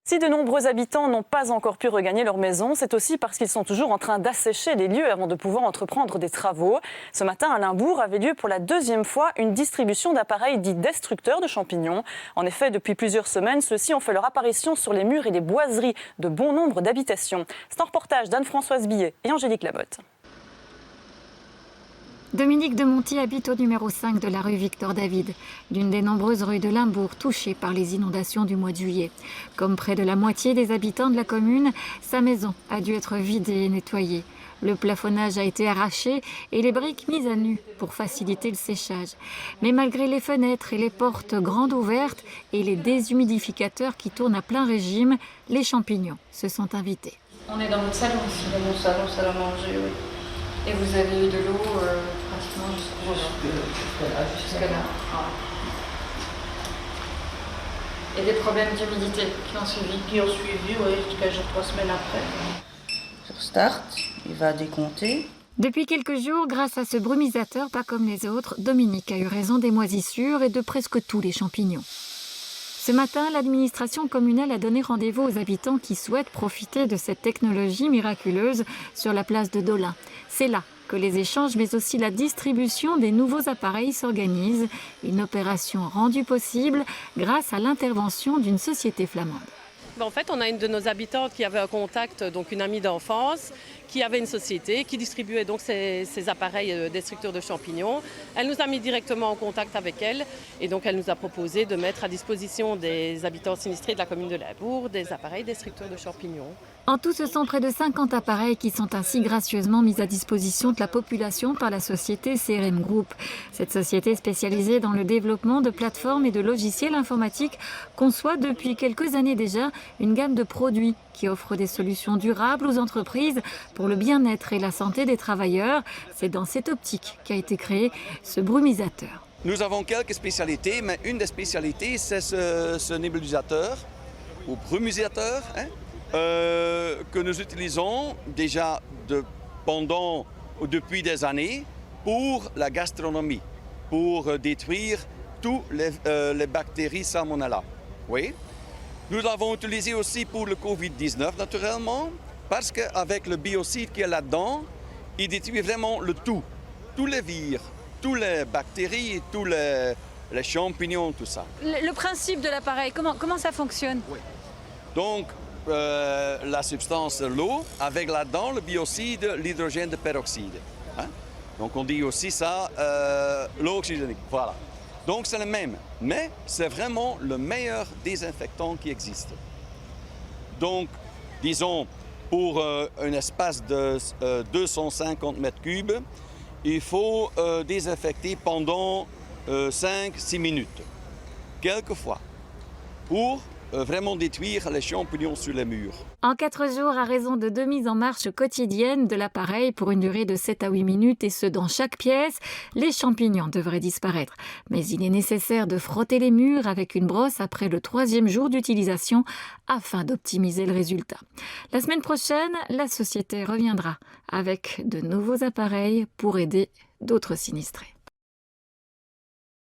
Si de nombreux habitants n'ont pas encore pu regagner leur maison, c'est aussi parce qu'ils sont toujours en train d'assécher les lieux avant de pouvoir entreprendre des travaux. Ce matin, à Limbourg, avait lieu pour la deuxième fois une distribution d'appareils dits destructeurs de champignons. En effet, depuis plusieurs semaines, ceux-ci ont fait leur apparition sur les murs et les boiseries de bon nombre d'habitations. C'est un reportage d'Anne-Françoise Billet et Angélique Lamotte. Dominique de Monty habite au numéro 5 de la rue Victor-David, l'une des nombreuses rues de Limbourg touchées par les inondations du mois de juillet. Comme près de la moitié des habitants de la commune, sa maison a dû être vidée et nettoyée. Le plafonnage a été arraché et les briques mises à nu pour faciliter le séchage. Mais malgré les fenêtres et les portes grandes ouvertes et les déshumidificateurs qui tournent à plein régime, les champignons se sont invités. On est dans votre salon ici, dans mon salon, salle à manger, oui. Et vous avez eu de l'eau pratiquement jusque là. Ah. Et des problèmes d'humidité qui ont suivi. Oui, jusqu'à 3 semaines après. Sur Start, il va décompter. Depuis quelques jours, grâce à ce brumisateur, pas comme les autres, Dominique a eu raison des moisissures et de presque tous les champignons. Ce matin, l'administration communale a donné rendez-vous aux habitants qui souhaitent profiter de cette technologie miraculeuse sur la place de Dolin. C'est là que les échanges, mais aussi la distribution des nouveaux appareils s'organisent. Une opération rendue possible grâce à l'intervention d'une société flamande. En fait, on a une de nos habitantes qui avait un contact, donc une amie d'enfance, qui avait une société qui distribuait donc ces appareils destructeurs de champignons. Elle nous a mis directement en contact avec elle et donc elle nous a proposé de mettre à disposition des habitants sinistrés de la commune de Limbourg des appareils destructeurs de champignons. En tout, ce sont près de 50 appareils qui sont ainsi gracieusement mis à disposition de la population par la société CRM Group. Cette société spécialisée dans le développement de plateformes et de logiciels informatiques conçoit depuis quelques années déjà une gamme de produits qui offrent des solutions durables aux entreprises pour le bien-être et la santé des travailleurs. C'est dans cette optique qu'a été créé ce brumisateur. Nous avons quelques spécialités, mais une des spécialités, c'est ce nébulisateur ou brumisateur, que nous utilisons déjà depuis des années pour la gastronomie, pour détruire toutes les bactéries Salmonella. Oui. Nous l'avons utilisé aussi pour le Covid-19 naturellement, parce qu'avec le biocide qui est là-dedans, il détruit vraiment le tout. Tous les vires, toutes les bactéries, tous les champignons, tout ça. Le principe de l'appareil, comment ça fonctionne? Oui. Donc, la substance, l'eau, avec là-dedans le biocide, l'hydrogène de peroxyde. Donc on dit aussi ça, l'eau oxygénique. Voilà. Donc c'est le même, mais c'est vraiment le meilleur désinfectant qui existe. Donc, disons, pour un espace de 250 mètres cubes, il faut désinfecter pendant 5-6 minutes, quelquefois, pour vraiment détruire les champignons sur les murs. En 4 jours, à raison de 2 mises en marche quotidiennes de l'appareil pour une durée de 7 à 8 minutes et ce dans chaque pièce, les champignons devraient disparaître. Mais il est nécessaire de frotter les murs avec une brosse après le 3e jour d'utilisation afin d'optimiser le résultat. La semaine prochaine, la société reviendra avec de nouveaux appareils pour aider d'autres sinistrés.